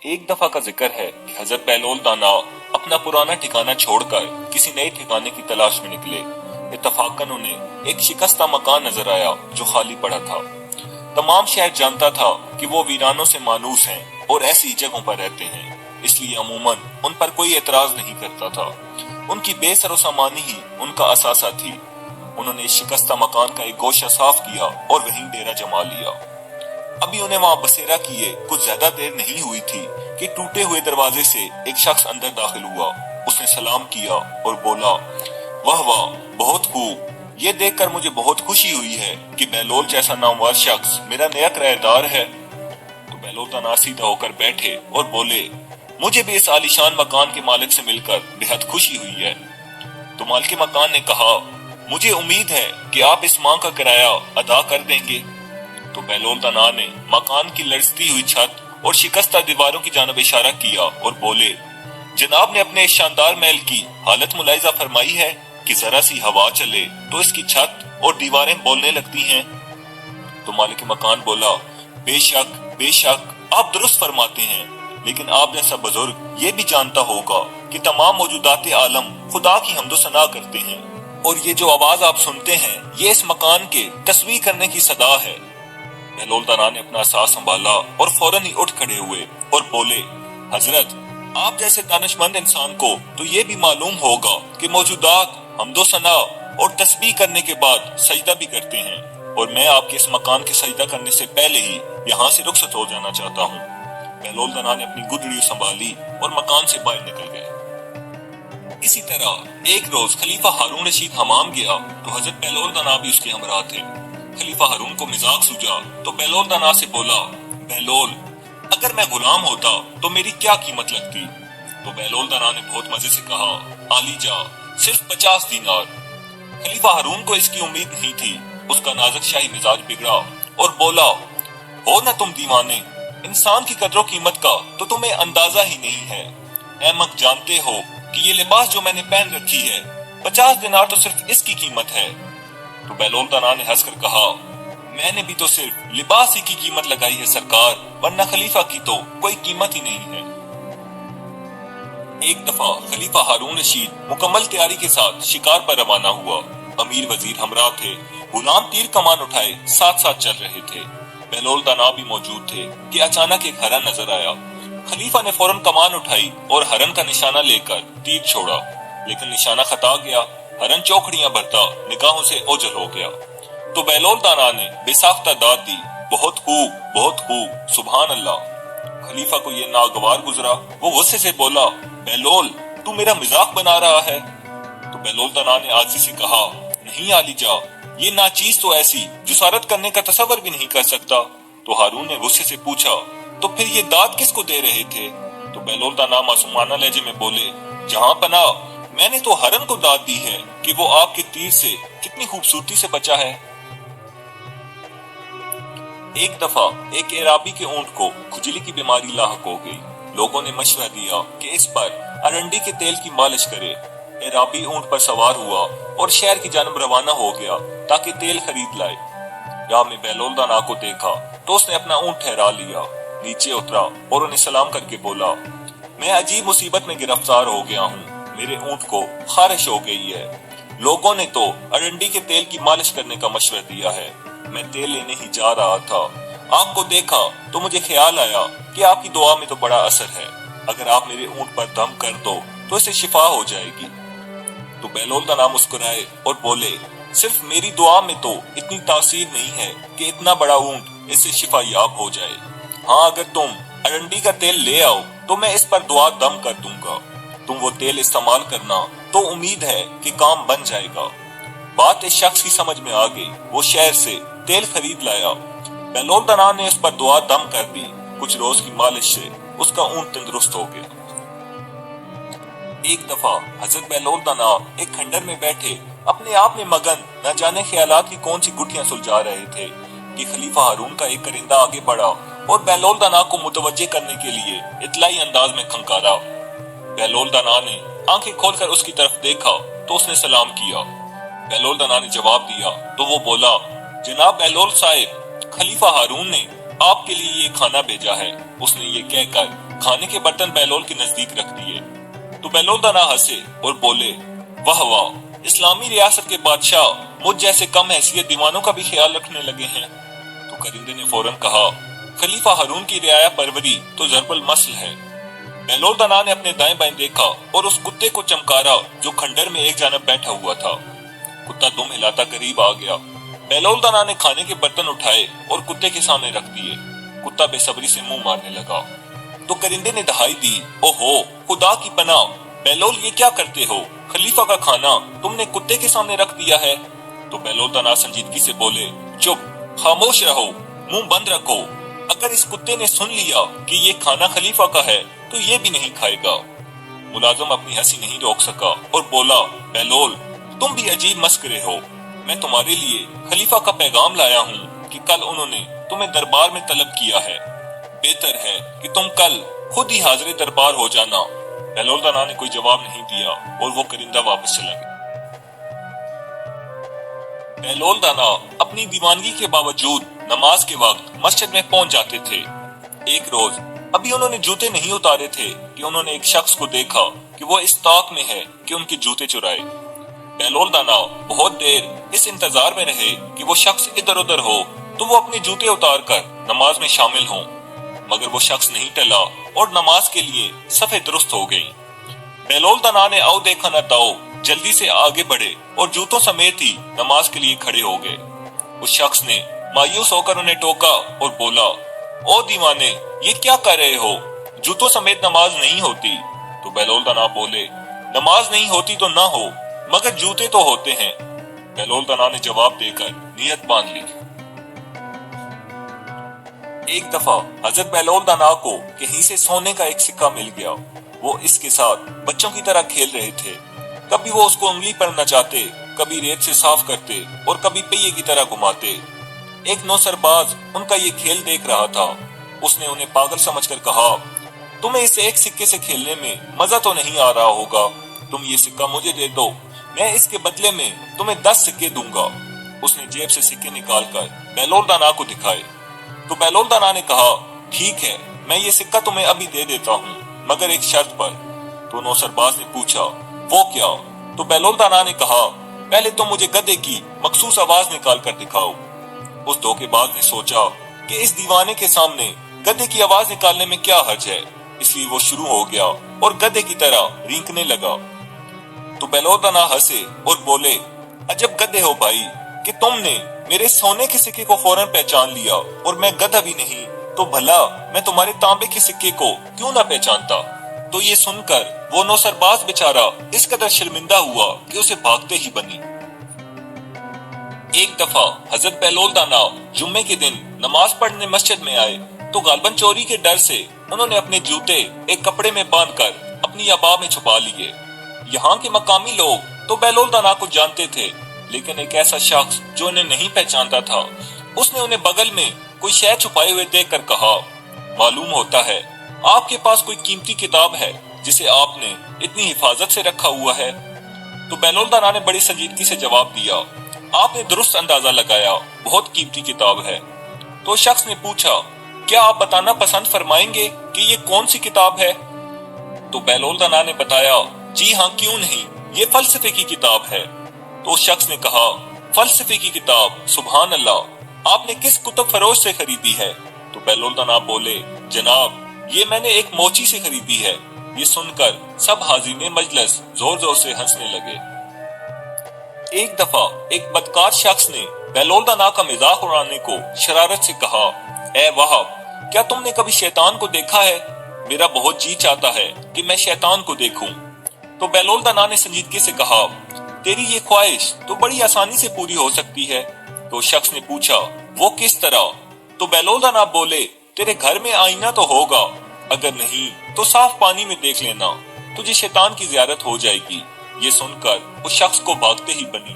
ایک دفعہ کا ذکر ہے کہ حضرت بہلول دانا اپنا پرانا ٹھکانہ چھوڑ کر کسی نئے ٹھکانے کی تلاش میں نکلے۔ اتفاقاً انہیں ایک شکستہ مکان نظر آیا جو خالی پڑا تھا۔ تمام شہر جانتا تھا کہ وہ ویرانوں سے مانوس ہیں اور ایسی جگہوں پر رہتے ہیں، اس لیے عموماً ان پر کوئی اعتراض نہیں کرتا تھا۔ ان کی بے سر و سامانی ہی ان کا اثاثہ تھی۔ انہوں نے اس شکستہ مکان کا ایک گوشہ صاف کیا اور وہیں ڈیرا جما لیا۔ ابھی انہیں وہاں بسیرا کیے کچھ زیادہ دیر نہیں ہوئی تھی کہ ٹوٹے ہوئے دروازے سے ایک شخص اندر داخل ہوا۔ اس نے سلام کیا اور بولا، واہ واہ، بہت خوب، یہ دیکھ کر مجھے بہت خوشی ہوئی ہے کہ بہلول جیسا نامور شخص میرا نیا کرایہ دار ہے۔ تو بہلول دانا سیدھا ہو کر بیٹھے اور بولے، مجھے بھی اس عالیشان مکان کے مالک سے مل کر بہت خوشی ہوئی ہے۔ تو مالک مکان نے کہا، مجھے امید ہے کہ آپ اس ماہ کا کرایہ ادا کر دیں گے۔ تو بہلول دانا نے مکان کی لرزتی ہوئی چھت اور شکستہ دیواروں کی جانب اشارہ کیا اور بولے، جناب نے اپنے اس شاندار محل کی حالت ملاحظہ فرمائی ہے کہ ذرا سی ہوا چلے تو اس کی چھت اور دیواریں بولنے لگتی ہیں؟ تو مالک مکان بولا، بے شک آپ درست فرماتے ہیں، لیکن آپ جیسا بزرگ یہ بھی جانتا ہوگا کہ تمام موجودات عالم خدا کی حمد و ثنا کرتے ہیں، اور یہ جو آواز آپ سنتے ہیں یہ اس مکان کے تسبیح کرنے کی صدا ہے۔ بہلول دانا نے اپنا عصا سنبھالا اور فوراً ہی اٹھ کھڑے ہوئے اور بولے، حضرت، آپ جیسے دانشمند انسان کو تو یہ بھی معلوم ہوگا کہ موجودات حمد و ثنا اور تسبیح کرنے کے بعد سجدہ بھی کرتے ہیں، اور میں آپ کے اس مکان کے سجدہ کرنے سے پہلے ہی یہاں سے رخصت ہو جانا چاہتا ہوں۔ بہلول دانا نے اپنی گدڑی سنبھالی اور مکان سے باہر نکل گئے۔ اسی طرح ایک روز خلیفہ ہارون رشید حمام گیا تو حضرت بہلول دانا بھی اس کے ہمراہ تھے۔ خلیفہ ہارون کو مزاق سوجا تو بہلول دانا سے بولا، بہلول، اگر میں غلام ہوتا تو میری کیا قیمت لگتی؟ تو بہلول دانا نے بہت مزے سے کہا، عالی جا، صرف 50 دینار۔ خلیفہ ہارون کو اس کی امید نہیں تھی۔ اس کا نازک شاہی مزاج بگڑا اور بولا، ہو نہ تم دیوانے، انسان کی قدر و قیمت کا تو تمہیں اندازہ ہی نہیں ہے۔ احمق، جانتے ہو کہ یہ لباس جو میں نے پہن رکھی ہے 50 دینار تو صرف اس کی قیمت ہے۔ تو بہلول دانا نے ہنس کر کہا، میں نے بھی تو صرف لباس ہی کی قیمت لگائی ہے سرکار، ورنہ خلیفہ کی تو کوئی قیمت ہی نہیں ہے۔ ایک دفعہ خلیفہ ہارون رشید مکمل تیاری کے ساتھ شکار پر روانہ ہوا۔ امیر وزیر ہمراہ تھے، غلام تیر کمان اٹھائے ساتھ ساتھ چل رہے تھے۔ بہلول دانا بھی موجود تھے کہ اچانک ایک ہرن نظر آیا۔ خلیفہ نے فوراً کمان اٹھائی اور ہرن کا نشانہ لے کر تیر چھوڑا، لیکن نشانہ خطا گیا۔ ہرن چوکڑیاں بھرتا نگاہوں سے اوجھل ہو گیا۔ تو بہلول دانا نے بے ساختہ داد دی، بہت خوب، سبحان اللہ۔ خلیفہ کو یہ ناگوار گزرا۔ وہ غصے سے بولا، بہلول، تو میرا مذاق بنا رہا ہے؟ تو بہلول دانا نے عاجزی سے کہا، نہیں عالی جا، یہ ناچیز تو ایسی جسارت کرنے کا تصور بھی نہیں کر سکتا۔ تو ہارون نے غصے سے پوچھا، تو پھر یہ داد کس کو دے رہے تھے؟ تو بہلول دانا معصومانہ لہجے میں بولے، جہاں پناہ، میں نے تو ہرن کو داد دی ہے کہ وہ آپ کے تیر سے کتنی خوبصورتی سے بچا ہے۔ ایک دفعہ ایک اعرابی کے اونٹ کو کھجلی کی بیماری لاحق ہو گئی۔ لوگوں نے مشورہ دیا کہ اس پر ارنڈی کے تیل کی مالش کرے۔ اعرابی اونٹ پر سوار ہوا اور شہر کی جانب روانہ ہو گیا تاکہ تیل خرید لائے۔ راہ میں بہلول دانا کو دیکھا تو اس نے اپنا اونٹ ٹھہرا لیا، نیچے اترا اور انہیں سلام کر کے بولا، میں عجیب مصیبت میں گرفتار ہو گیا ہوں، میرے اونٹ کو خارش ہو گئی ہے۔ لوگوں نے تو ارنڈی کے تیل کی مالش کرنے کا مشورہ دیا ہے، میں تیل لینے ہی جا رہا تھا، آپ کو دیکھا تو مجھے خیال آیا کہ آپ کی دعا میں تو بڑا اثر ہے، اگر آپ میرے اونٹ پر دم کر دو تو اسے شفا ہو جائے گی۔ تو بہلول دانا مسکرائے اور بولے، صرف میری دعا میں تو اتنی تاثیر نہیں ہے کہ اتنا بڑا اونٹ اس سے شفا یاب ہو جائے۔ ہاں، اگر تم ارنڈی کا تیل لے آؤ تو میں اس پر دعا دم کر دوں گا، تم وہ تیل استعمال کرنا تو امید ہے کہ کام بن جائے گا۔ بات اس شخص کی سمجھ میں آ گئی، وہ شہر سے تیل خرید لایا۔ بہلول دانا نے اس پر دعا دم کر دی، کچھ روز کی مالش سے اس کا اونٹ تندرست ہو گیا۔ ایک دفعہ حضرت بہلول دانا ایک کھنڈر میں بیٹھے اپنے آپ میں مگن نہ جانے خیالات کی کون سی گٹھیاں سلجھا رہے تھے کہ خلیفہ ہارون کا ایک کرندہ آگے بڑھا اور بہلول دانا کو متوجہ کرنے کے لیے اطلاعی انداز میں کھنکارا۔ بہلول دانا نے آنکھیں کھول کر اس کی طرف دیکھا تو اس نے سلام کیا۔ بہلول دانا نے جواب دیا تو وہ بولا، جناب بہلول صاحب، خلیفہ ہارون نے آپ کے لیے یہ کھانا بھیجا ہے۔ اس نے یہ کہہ کر کھانے کے برتن بہلول کے نزدیک رکھ دیے تو بہلول دانا ہنسے اور بولے واہ واہ، اسلامی ریاست کے بادشاہ مجھ جیسے کم حیثیت دیوانوں کا بھی خیال رکھنے لگے ہیں۔ تو کرندے نے فوراً کہا خلیفہ ہارون کی رعایا پروری تو ضرب المثل ہے۔ بہلول دانا نے اپنے دائیں بائیں دیکھا اور اس کتے کو چمکارا جو کھنڈر میں ایک جانب بیٹھا ہوا تھا۔ کتا دم ہلاتا قریب آ گیا۔ بہلول دانا نے کھانے کے برتن اٹھائے اور کتے کے سامنے رکھ دیے۔ کتا بے صبری سے منہ مارنے لگا تو کرندے نے دہائی دی، اوہو خدا کی پناہ، بہلول یہ کیا کرتے ہو؟ خلیفہ کا کھانا تم نے کتے کے سامنے رکھ دیا ہے۔ تو بہلول دانا سنجیدگی سے بولے چپ، خاموش رہو، منہ بند رکھو، اگر اس کتے نے سن لیا کہ یہ کھانا خلیفہ کا ہے تو یہ بھی نہیں کھائے گا۔ ملازم اپنی ہنسی نہیں روک سکا اور بولا بہلول تم بھی عجیب مسخرے ہو، میں تمہارے لیے خلیفہ کا پیغام لایا ہوں کہ کل انہوں نے تمہیں دربار میں طلب کیا ہے، بہتر ہے کہ تم کل خود ہی حاضر دربار ہو جانا۔ بہلول دانا نے کوئی جواب نہیں دیا اور وہ کرندہ واپس چلا گیا۔ بہلول دانا اپنی دیوانگی کے باوجود نماز کے وقت مسجد میں پہنچ جاتے تھے۔ ایک روز ابھی انہوں نے جوتے نہیں اتارے تھے کہ انہوں نے ایک شخص کو دیکھا کہ وہ اس طاق میں ہے کہ ان کے جوتے چرائے۔ بہلول دانا بہت دیر اس انتظار میں رہے کہ وہ شخص ادھر ادھر ہو تو وہ اپنے جوتے اتار کر نماز میں شامل ہوں، مگر وہ شخص نہیں ٹلا اور نماز کے لیے صفیں درست ہو گئی۔ بہلول دانا نے آؤ دیکھا نہ تاؤ جلدی سے آگے بڑھے اور جوتوں سمیت ہی نماز کے لیے کھڑے ہو گئے۔ اس شخص نے مایوس ہو کر انہیں ٹوکا اور بولا او دیوانے، یہ کیا کر رہے ہو؟ جوتوں سمیت نماز نہیں ہوتی۔ تو بہلول دانا بولے نماز نہیں ہوتی تو نہ ہو، مگر جوتے تو ہوتے ہیں۔ بہلول دانا نے جواب دے کر نیت باندھ لی۔ ایک دفعہ حضرت بہلول دانا کو کہیں سے سونے کا ایک سکہ مل گیا۔ وہ اس کے ساتھ بچوں کی طرح کھیل رہے تھے، کبھی وہ اس کو انگلی پر نچاتے، کبھی ریت سے صاف کرتے اور کبھی پہیے کی طرح گھماتے۔ ایک نوسرباز ان کا یہ کھیل دیکھ رہا تھا۔ اس نے انہیں پاگل سمجھ کر کہا تمہیں اس ایک سکے سے کھیلنے میں مزہ تو نہیں آ رہا ہوگا، تم یہ سکہ مجھے دے دو، میں اس کے بدلے میں تمہیں 10 سکے دوں گا۔ اس نے جیب سے سکے نکال کر بہلول دانا کو دکھائے تو بہلول دانا نے کہا ٹھیک ہے، میں یہ سکہ تمہیں ابھی دے دیتا ہوں، مگر ایک شرط پر۔ تو نوسرباز نے پوچھا وہ کیا؟ تو بہلول دانا نے کہا پہلے تم مجھے گدھے کی مخصوص آواز نکال کر دکھاؤ۔ اس دھوکے باز نے سوچا کہ اس دیوانے کے سامنے گدھے کی آواز نکالنے میں کیا حرج ہے، اس لیے وہ شروع ہو گیا اور گدھے کی طرح رینکنے لگا۔ تو بہلول دانا ہنسے اور بولے عجب گدھے ہو بھائی کہ تم نے میرے سونے کے سکے کو فوراً پہچان لیا، اور میں گدھا بھی نہیں تو بھلا میں تمہارے تانبے کے سکے کو کیوں نہ پہچانتا۔ تو یہ سن کر وہ نوسرباز بیچارہ اس قدر شرمندہ ہوا کہ اسے بھاگتے ہی بنی۔ ایک دفعہ حضرت بہلول دانا جمعے کے دن نماز پڑھنے مسجد میں آئے تو غالباً چوری کے ڈر سے انہوں نے اپنے جوتے ایک کپڑے میں باندھ کر اپنی عبا میں چھپا لیے۔ یہاں کے مقامی لوگ تو بہلول دانا کو جانتے تھے، لیکن ایک ایسا شخص جو انہیں نہیں پہچانتا تھا، اس نے انہیں بغل میں کوئی شے چھپائے ہوئے دیکھ کر کہا معلوم ہوتا ہے آپ کے پاس کوئی قیمتی کتاب ہے جسے آپ نے اتنی حفاظت سے رکھا ہوا ہے۔ تو بہلول دانا نے بڑی سنجیدگی سے جواب دیا آپ نے درست اندازہ لگایا، بہت قیمتی کتاب ہے۔ تو شخص نے پوچھا کیا آپ بتانا پسند فرمائیں گے کہ یہ کون سی کتاب ہے؟ تو بہلول دانا نے بتایا جی ہاں کیوں نہیں، یہ فلسفے کی کتاب ہے۔ تو اس شخص نے کہا فلسفے کی کتاب، سبحان اللہ، آپ نے کس کتب فروش سے خریدی ہے؟ تو بہلول دانا بولے جناب یہ میں نے ایک موچی سے خریدی ہے۔ یہ سن کر سب حاضرین مجلس زور زور سے ہنسنے لگے۔ ایک دفعہ ایک بدکار شخص نے بہلول دانا کا مزاح اڑانے کو شرارت سے کہا اے وہاب، کیا تم نے کبھی شیطان کو دیکھا ہے؟ میرا بہت جی چاہتا ہے کہ میں شیطان کو دیکھوں۔ تو بہلول دانا نے سنجیدگی سے کہا تیری یہ خواہش تو بڑی آسانی سے پوری ہو سکتی ہے۔ تو شخص نے پوچھا وہ کس طرح؟ تو بہلول دانا بولے تیرے گھر میں آئینہ تو ہوگا، اگر نہیں تو صاف پانی میں دیکھ لینا، تجھے شیطان کی زیارت ہو جائے گی۔ یہ سن کر اس شخص کو بھاگتے ہی بنی۔